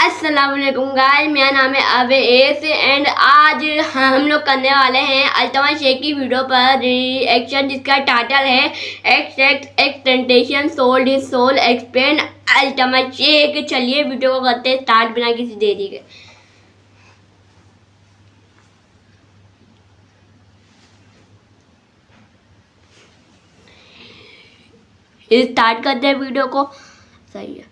अस्सलाम वालेकुम गाइस, मेरा नाम है अवेश एंड आज हम लोग करने वाले हैं अल्तमा शेख की वीडियो पर रिएक्शन जिसका टाइटल है एक्सटेंटेशन सोल्ड हिज सोल एक्सप्लेन अल्तमा शेख। चलिए वीडियो को करते हैं स्टार्ट बिना किसी देरी के। स्टार्ट करते हैं वीडियो को। सही है।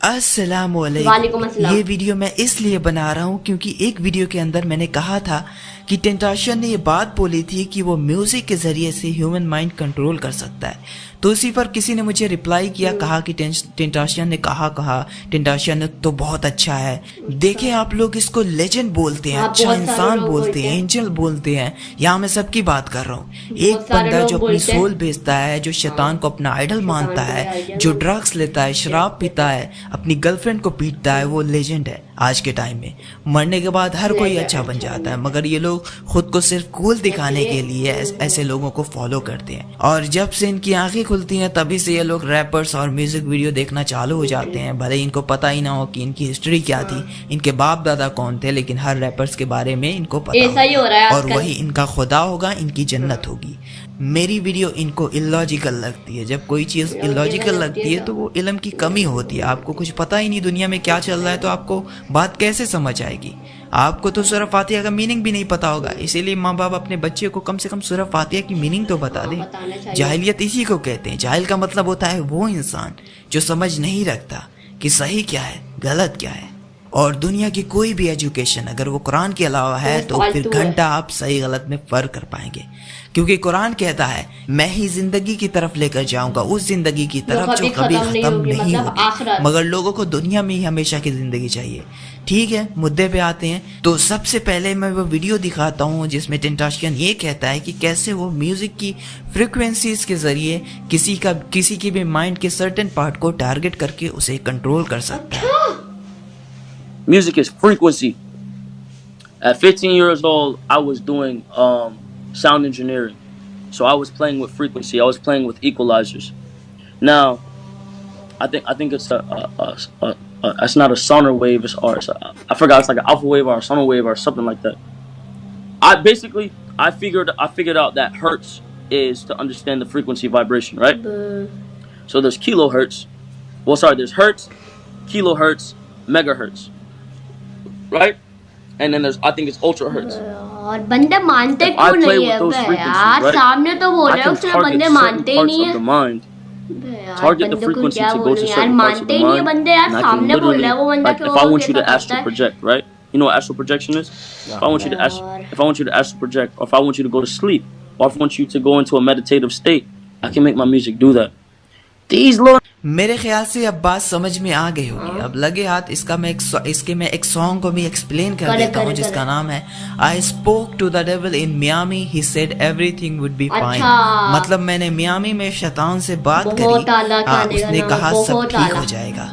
अस्सलामुअलैकुम। ये वीडियो मैं इसलिए बना रहा हूँ क्योंकि एक वीडियो के अंदर मैंने कहा था कि टेंटाशन ने ये बात बोली थी कि वो म्यूजिक के जरिए से ह्यूमन माइंड कंट्रोल कर सकता है। तो उसी पर किसी ने मुझे रिप्लाई किया, कहा कि टेंटाशन ने कहा टेंटाशन तो बहुत अच्छा है। देखे आप लोग इसको लेजेंड बोलते हैं, अच्छा इंसान बोलते हैं, एंजल बोलते हैं। यहाँ मैं सबकी बात कर रहा हूँ। एक बंदा जो अपनी सोल बेचता है, जो शैतान को अपना आइडल मानता है, जो ड्रग्स लेता है, शराब पीता है, अपनी गर्लफ्रेंड को पीटता है, वो लेजेंड है। आज के टाइम में मरने के बाद हर कोई अच्छा बन जाता है, मगर ये लोग खुद को सिर्फ कूल दिखाने के लिए ऐसे लोगों को फॉलो करते हैं। और जब से इनकी आंखें खुलती हैं तभी से ये लोग रैपर्स और म्यूजिक वीडियो देखना चालू हो जाते हैं। भले इनको पता ही ना हो कि इनकी हिस्ट्री क्या थी, इनके बाप दादा कौन थे, लेकिन हर रैपर्स के बारे में इनको पता ऐसा ही हो रहा है और वही इनका खुदा होगा, इनकी जन्नत होगी। मेरी वीडियो इनको इलॉजिकल लगती है। जब कोई चीज़ इलॉजिकल लगती है तो वो इल्म की कमी होती है। आपको कुछ पता ही नहीं दुनिया में क्या चल रहा है तो आपको बात कैसे समझ आएगी। आपको तो सूरह फातिहा का मीनिंग भी नहीं पता होगा, इसीलिए माँ बाप अपने बच्चे को कम से कम सूरह फातिहा की मीनिंग तो बता दें। जाहिलियत इसी को कहते हैं। जाहिल का मतलब होता है वो इंसान जो समझ नहीं रखता कि सही क्या है गलत क्या है। और दुनिया की कोई भी एजुकेशन अगर वो कुरान के अलावा है तो फिर घंटा आप सही गलत में फर्क कर पाएंगे, क्योंकि कुरान कहता है मैं ही जिंदगी की तरफ लेकर जाऊंगा, उस जिंदगी की तरफ जो कभी खत्म नहीं होगी। मगर लोगों को दुनिया में ही हमेशा की जिंदगी चाहिए। ठीक है, मुद्दे पे आते हैं। तो सबसे पहले मैं वो वीडियो दिखाता हूँ जिसमें टेंटाशन ये कहता है कि कैसे वो म्यूजिक की फ्रिक्वेंसीज के जरिए किसी की भी माइंड के सर्टेन पार्ट को टारगेट करके उसे कंट्रोल कर सकता है। Music is frequency. At 15 years old, I was doing sound engineering. So I was playing with frequency. I was playing with equalizers. Now, I think it's it's not a sonar wave. I forgot. It's like an alpha wave or a sonar wave or something like that. I figured out that hertz is to understand the frequency vibration, right? So there's kilohertz. There's hertz, kilohertz, megahertz. Right? And then I think it's ultra hertz. और बंदे मानते क्यों नहीं है बे यार? सामने तो बोल रहे हो, उसने बंदे मानते ही नहीं है। Target the frequency to go to certain parts of the mind. बंदे यार सामने बोल रहे हैं वो बंदा क्यों? If I want you to astral project, right? You know what astral projection is? If I want you to astral project, or if I want you to go to sleep, or if I want you to go into a meditative state, I can make my music do that. These little मेरे ख्याल से अब बात समझ में आ गई होगी। अब लगे हाथ इसके मैं एक सॉन्ग को भी एक्सप्लेन कर देता हूँ जिसका नाम है I spoke to the devil in Miami he said everything would be fine. मतलब मैंने मियामी में शैतान से बात करी, उसने कहा सब ठीक हो जाएगा।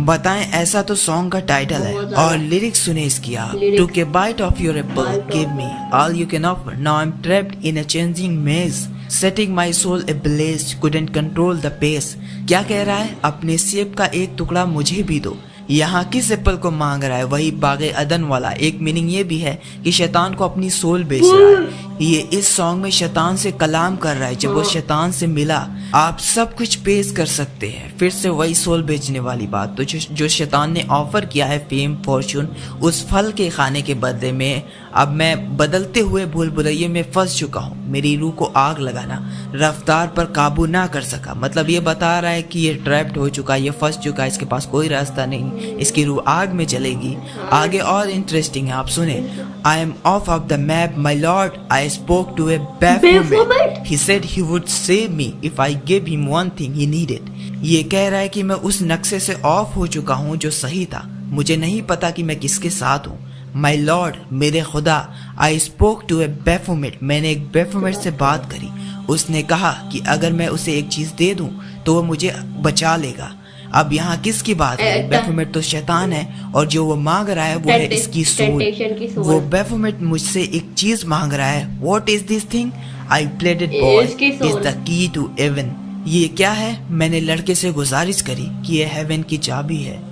बताएं, ऐसा तो सॉन्ग का टाइटल है। और लिरिक्स सुने इसकी आप। Took a bite of your apple give me all you can offer now I am trapped in a changing maze setting my soul ablaze couldn't control the pace। क्या कह रहा है? अपने सेब का एक टुकड़ा मुझे भी दो। यहाँ किस एप्पल को मांग रहा है? वही बागे अदन वाला। एक मीनिंग ये भी है कि शैतान को अपनी सोल बेच रहा है। ये इस सॉन्ग में शैतान से कलाम कर रहा है। जब वो शैतान से मिला, आप सब कुछ पेश कर सकते हैं। फिर से वही सोल बेचने वाली बात। तो जो शैतान ने ऑफर किया है फेम फॉर्चून, उस फल के खाने के बदले में अब मैं बदलते हुए भूल भुलैये में फंस चुका हूँ। मेरी रूह को आग लगाना, रफ्तार पर काबू ना कर सका। मतलब ये बता रहा है कि ये ट्रैप्ड हो चुका, ये फंस चुका, इसके पास कोई रास्ता नहीं, इसकी रूह आग में चलेगी। आगे और इंटरेस्टिंग है, आप सुने। I am off the map my Lord I spoke to a Baphomet he said he would save me if I give him one thing he needed. ये कह रहा है कि मैं उस नक्शे से ऑफ हो चुका हूँ जो सही था। मुझे नहीं पता कि मैं किसके साथ हूँ। माई लॉर्ड, मेरे खुदा, आई स्पोक टू ए बैफोमेट, मैंने एक बैफोमेट से बात करी। उसने कहा कि अगर मैं उसे एक चीज़ दे दूँ तो वो मुझे बचा लेगा। अब यहाँ किसकी बात है? बेफोमेट तो शैतान है और जो वो मांग रहा है वो है इसकी सोल। वो बेफोमेट मुझसे एक चीज मांग रहा है। What is this thing? I played it boy is the key to heaven. ये क्या है? मैंने लड़के से गुजारिश करी कि ये हेवन की चाबी है।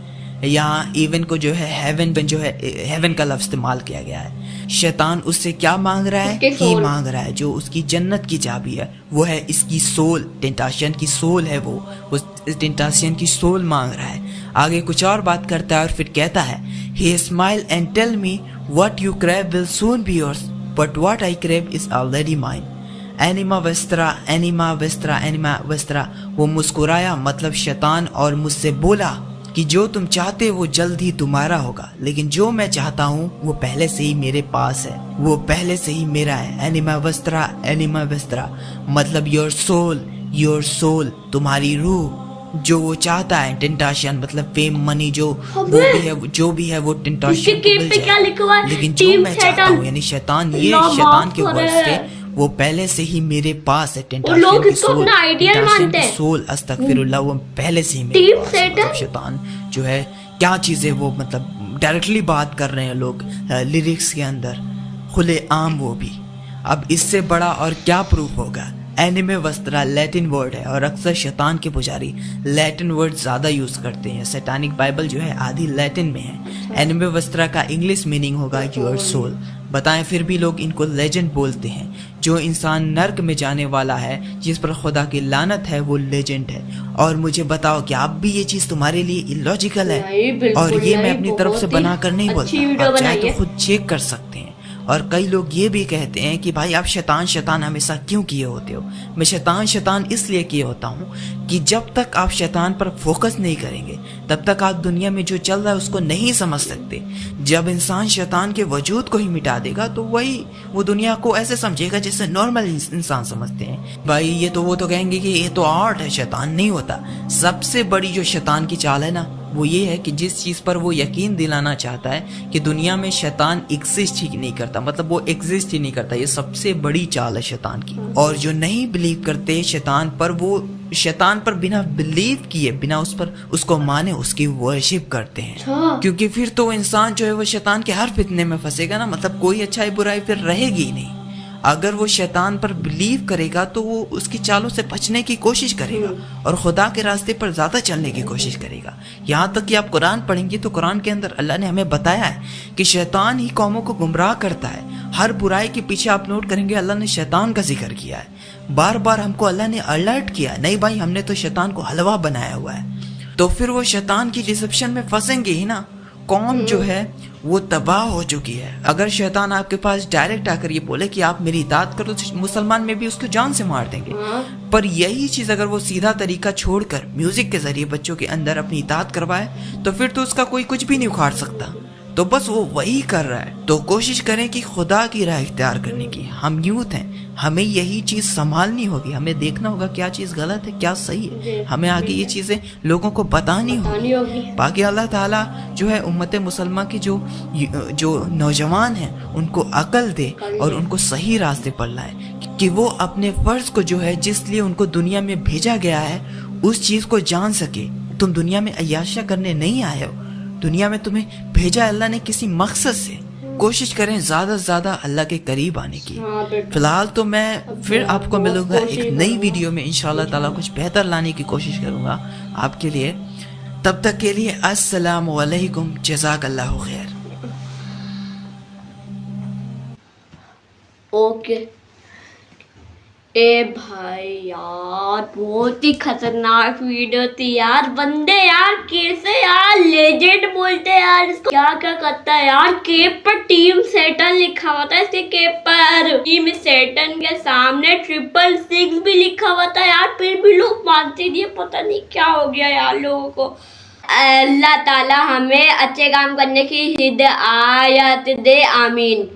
यहाँ इवन को जो है हेवन जो है हेवन का लफ्ज इस्तेमाल किया गया है। शैतान उससे क्या मांग रहा है? की मांग रहा है जो उसकी जन्नत की चाबी है, वो है इसकी सोल। टेंटाशियन की सोल है वो टेंटाशियन की सोल मांग रहा है। आगे कुछ और बात करता है और फिर कहता है he smile and tell me what you crave will soon be yours but what I crave is already mine. एनिमा वेस्ट्रा एनिमा वेस्ट्रा एनिमा वेस्ट्रा। वो मुस्कुराया मतलब शैतान और मुझसे बोला कि जो तुम चाहते वो जल्द ही तुम्हारा होगा, लेकिन जो मैं चाहता हूँ वो पहले से ही मेरे पास है, वो पहले से ही मेरा है। एनिमा वेस्ट्रा मतलब योर सोल तुम्हारी रूह, जो वो चाहता है। टेंटाशन मतलब फेम मनी जो भी है वो टेंटाशन को मिल जाए, लेकिन जो मैं चाहता हूँ यानी शैतान, ये शैतान के वर्ड्स थे, वो पहले से ही मेरे पास है। टेंटाशन की सोल अस्तगफिरुल्लाह, वो पहले से ही मेरे पास है। मतलब शैतान जो है क्या चीज़ है वो मतलब डायरेक्टली बात कर रहे हैं लोग लिरिक्स के अंदर खुले आम, वो भी। अब इससे बड़ा और क्या प्रूफ होगा? एनिमे वस्त्रा लैटिन वर्ड है और अक्सर शैतान के पुजारी लैटिन वर्ड ज़्यादा यूज़ करते हैं। सैटानिक बाइबल जो है आधी लैटिन में है। एनिमे वस्त्रा का इंग्लिश मीनिंग होगा योर सोल। बताएं फिर भी लोग इनको लेजेंड बोलते हैं। जो इंसान नर्क में जाने वाला है, जिस पर खुदा की लानत है, वो लेजेंड है। और मुझे बताओ कि आप भी ये चीज़ तुम्हारे लिए इलॉजिकल है? और ये मैं अपनी तरफ से बनाकर नहीं बोलता, आप चाहे तो खुद चेक कर सकते हैं। और कई लोग ये भी कहते हैं कि भाई आप शैतान हमेशा क्यों किए होते हो? मैं शैतान इसलिए किए होता हूँ कि जब तक आप शैतान पर फोकस नहीं करेंगे तब तक आप दुनिया में जो चल रहा है उसको नहीं समझ सकते। जब इंसान शैतान के वजूद को ही मिटा देगा तो वो दुनिया को ऐसे समझेगा जैसे नॉर्मल इंसान समझते हैं। भाई ये तो वो तो कहेंगे कि ये तो आर्ट है, शैतान नहीं होता। सबसे बड़ी जो शैतान की चाल है ना, वो ये है कि जिस चीज़ पर वो यकीन दिलाना चाहता है कि दुनिया में शैतान एग्जिस्ट ही नहीं करता, मतलब वो एग्जिस्ट ही नहीं करता, ये सबसे बड़ी चाल है शैतान की। और जो नहीं बिलीव करते शैतान पर, वो शैतान पर बिना बिलीव किए, बिना उस पर उसको माने, उसकी वर्शिप करते हैं। क्योंकि फिर तो इंसान जो है वो शैतान के हर फितने में फंसेगा ना, मतलब कोई अच्छाई बुराई फिर रहेगी ही नहीं। अगर वो शैतान पर बिलीव करेगा तो वो उसकी चालों से बचने की कोशिश करेगा और खुदा के रास्ते पर ज़्यादा चलने की कोशिश करेगा। यहाँ तक कि आप कुरान पढ़ेंगे तो कुरान के अंदर अल्लाह ने हमें बताया है कि शैतान ही कौमों को गुमराह करता है। हर बुराई के पीछे आप नोट करेंगे अल्लाह ने शैतान का जिक्र किया है। बार बार हमको अल्लाह ने अलर्ट किया, नहीं भाई हमने तो शैतान को हलवा बनाया हुआ है। तो फिर वो शैतान की डिसेप्शन में फंसेंगे ही ना। कौम जो है वो तबाह हो चुकी है। अगर शैतान आपके पास डायरेक्ट आकर ये बोले कि आप मेरी इताअत करो तो मुसलमान में भी उसको जान से मार देंगे। पर यही चीज़ अगर वो सीधा तरीका छोड़कर म्यूजिक के जरिए बच्चों के अंदर अपनी इताअत करवाए तो फिर तो उसका कोई कुछ भी नहीं उखाड़ सकता। तो बस वो वही कर रहा है। तो कोशिश करें कि खुदा की राह इख्तियार करने की। हम यूथ हैं, हमें यही चीज़ संभालनी होगी, हमें देखना होगा क्या चीज़ गलत है क्या सही है, हमें आगे ये चीज़ें लोगों को बतानी होगी। बाकी अल्लाह ताला जो है उम्मत मुसलमान की जो नौजवान हैं उनको अकल दे और उनको सही रास्ते पर लाए कि वो अपने फ़र्ज़ को जो है जिस लिए उनको दुनिया में भेजा गया है उस चीज़ को जान सके। तुम दुनिया में अय्याशियाँ करने नहीं आए हो, दुनिया में तुम्हें भेजा अल्लाह ने किसी मकसद से। कोशिश करें ज़्यादा से ज़्यादा अल्लाह के करीब आने की। फिलहाल तो मैं फिर आपको मिलूंगा एक नई वीडियो में, इंशाल्लाह ताला कुछ बेहतर लाने की कोशिश करूंगा आपके लिए। तब तक के लिए अस्सलामु अलैकुम, जज़ाकल्लाहु खैर। ओके ए भाई यार बहुत ही खतरनाक वीडियो थी यार। बंदे यार कैसे यार लेजेंड बोलते हैं यार इसको, क्या क्या करता है यार। केप पर टीम सैटर्न लिखा हुआ था, इसके केप पर टीम सैटर्न के सामने 666 भी लिखा हुआ था यार, फिर भी लोग मानते नहीं। पता नहीं क्या हो गया यार लोगों को। अल्लाह ताला हमें अच्छे काम करने की हिदायत दे, आमीन।